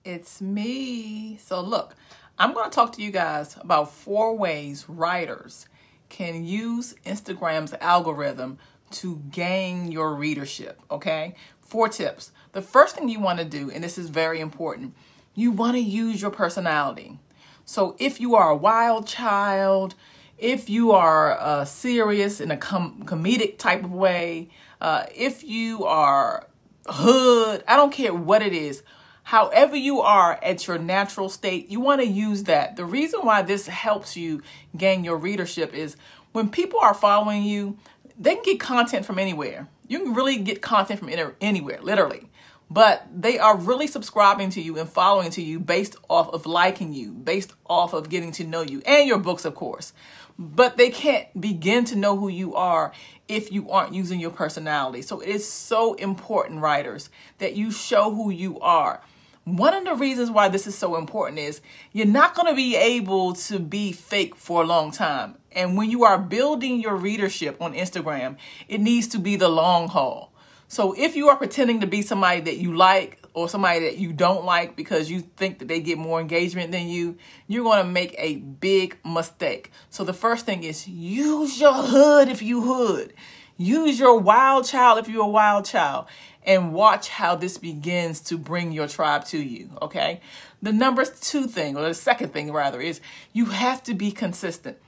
It's me. So look, I'm going to talk to you guys about 4 ways writers can use Instagram's algorithm to gain your readership, okay? 4 tips. The first thing you want to do, and this is very important, you want to use your personality. So if you are a wild child, if you are serious in a comedic type of way, if you are hood, I don't care what it is, however you are at your natural state, you want to use that. The reason why this helps you gain your readership is when people are following you, they can get content from anywhere. You can really get content from anywhere, literally. But they are really subscribing to you and following to you based off of liking you, based off of getting to know you, and your books, of course. But they can't begin to know who you are if you aren't using your personality. So it is so important, writers, that you show who you are. One of the reasons why this is so important is you're not going to be able to be fake for a long time. And when you are building your readership on Instagram, it needs to be the long haul. So if you are pretending to be somebody that you like or somebody that you don't like because you think that they get more engagement than you, you're going to make a big mistake. So the first thing is use your hood if you hood. Use your wild child if you're a wild child. And watch how this begins to bring your tribe to you, okay? The the second thing rather, is you have to be consistent.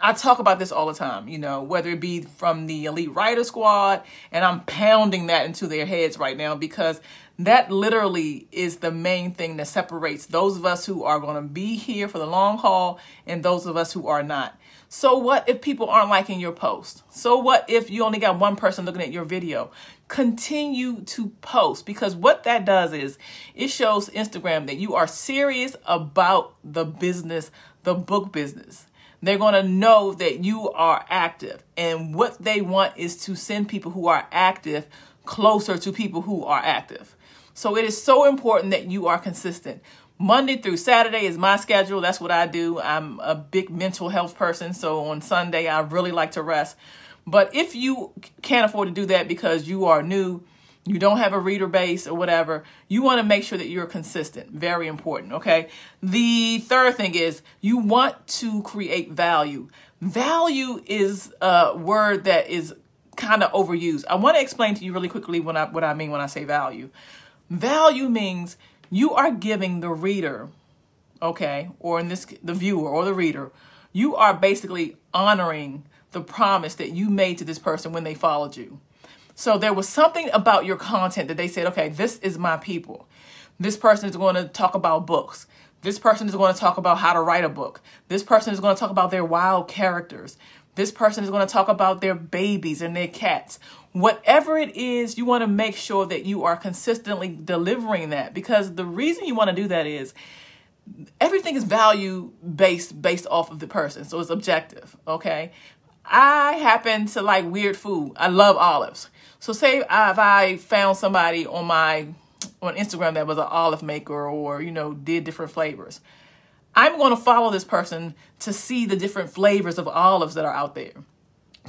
I talk about this all the time, you know, whether it be from the Elite Writer Squad, and I'm pounding that into their heads right now because that literally is the main thing that separates those of us who are going to be here for the long haul and those of us who are not. So what if people aren't liking your post? So what if you only got one person looking at your video? Continue to post, because what that does is it shows Instagram that you are serious about the business, the book business. They're going to know that you are active, and what they want is to send people who are active closer to people who are active. So it is so important that you are consistent. Monday through Saturday is my schedule. That's what I do. I'm a big mental health person, so on Sunday I really like to rest. But if you can't afford to do that because you are new, you don't have a reader base or whatever, you want to make sure that you're consistent. Very important, okay? The third thing is you want to create value. Value is a word that is kind of overused. I want to explain to you really quickly what I mean when I say value. Value means you are giving the reader, okay, or in this, the viewer or the reader, you are basically honoring the promise that you made to this person when they followed you. So there was something about your content that they said, okay, this is my people. This person is going to talk about books. This person is going to talk about how to write a book. This person is going to talk about their wild characters. This person is going to talk about their babies and their cats. Whatever it is, you want to make sure that you are consistently delivering that, because the reason you want to do that is everything is value based off of the person. So it's objective, okay? I happen to like weird food. I love olives. So say if I found somebody on Instagram that was an olive maker or, you know, did different flavors, I'm going to follow this person to see the different flavors of olives that are out there,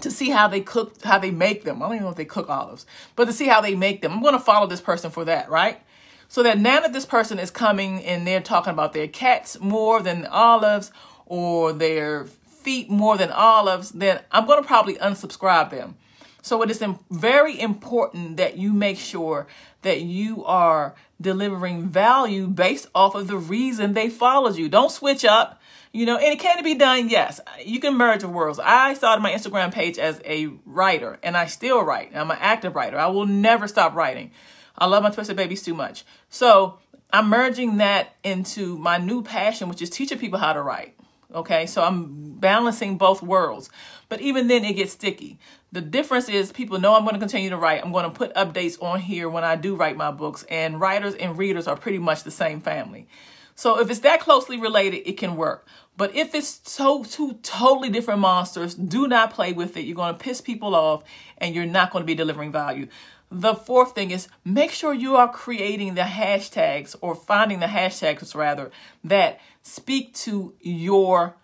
to see how they cook, how they make them. I don't even know if they cook olives, but to see how they make them. I'm going to follow this person for that, right? So that now that this person is coming and they're talking about their cats more than olives or their feet more than olives, then I'm going to probably unsubscribe them. So it is very important that you make sure that you are delivering value based off of the reason they followed you. Don't switch up, you know, and it can be done. Yes, you can merge the worlds. I started my Instagram page as a writer, and I still write. I'm an active writer. I will never stop writing. I love my Twisted Babies too much. So I'm merging that into my new passion, which is teaching people how to write. Okay, so I'm balancing both worlds. But even then, it gets sticky. The difference is people know I'm going to continue to write. I'm going to put updates on here when I do write my books. And writers and readers are pretty much the same family. So if it's that closely related, it can work. But if it's two totally different monsters, do not play with it. You're going to piss people off and you're not going to be delivering value. The fourth thing is make sure you are creating the hashtags, or finding the hashtags rather, that speak to your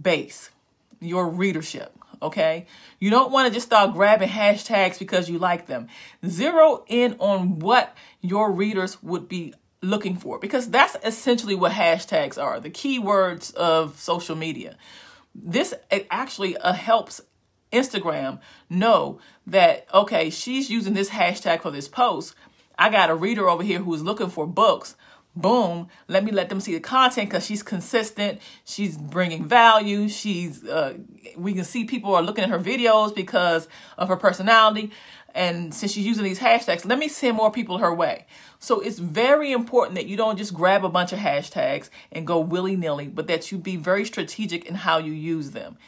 base, your readership. Okay, you don't want to just start grabbing hashtags because you like them. Zero in on what your readers would be looking for, because that's essentially what hashtags are, the keywords of social media. This actually helps Instagram know that, okay, she's using this hashtag for this post. I got a reader over here who's looking for books. Boom, let me let them see the content because she's consistent. She's bringing value. We can see people are looking at her videos because of her personality. And since she's using these hashtags, let me send more people her way. So it's very important that you don't just grab a bunch of hashtags and go willy-nilly, but that you be very strategic in how you use them.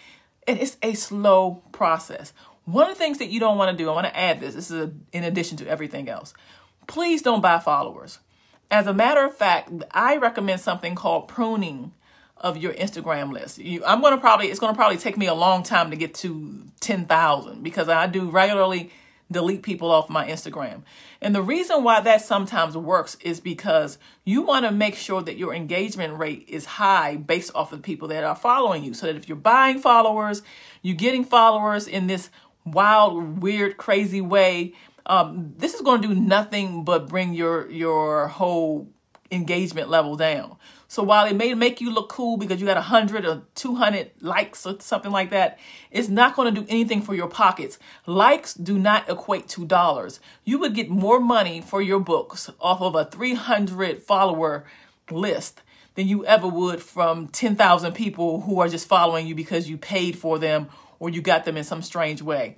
And it's a slow process. One of the things that you don't want to do, I want to add this is in addition to everything else. Please don't buy followers. As a matter of fact, I recommend something called pruning of your Instagram list. It's going to probably take me a long time to get to 10,000 because I do regularly delete people off my Instagram. And the reason why that sometimes works is because you want to make sure that your engagement rate is high based off of the people that are following you. So that if you're buying followers, you're getting followers in this wild, weird, crazy way, this is going to do nothing but bring your whole engagement level down. So while it may make you look cool because you got 100 or 200 likes or something like that, it's not going to do anything for your pockets. Likes do not equate to dollars. You would get more money for your books off of a 300 follower list than you ever would from 10,000 people who are just following you because you paid for them or you got them in some strange way.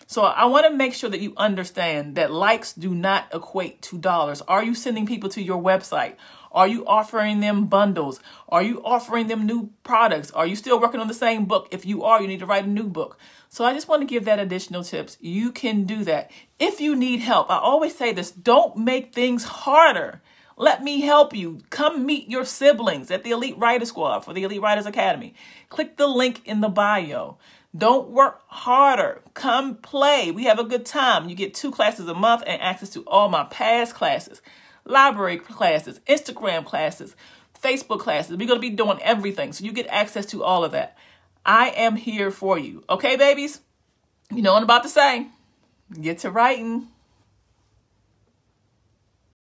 So I want to make sure that you understand that likes do not equate to dollars. Are you sending people to your website? Are you offering them bundles? Are you offering them new products? Are you still working on the same book? If you are, you need to write a new book. So I just want to give that additional tips. You can do that. If you need help, I always say this, don't make things harder. Let me help you. Come meet your siblings at the Elite Writer Squad for the Elite Writers Academy. Click the link in the bio. Don't work harder. Come play. We have a good time. You get 2 classes a month and access to all my past classes, library classes, Instagram classes, Facebook classes. We're going to be doing everything. So you get access to all of that. I am here for you. Okay, babies? You know what I'm about to say. Get to writing.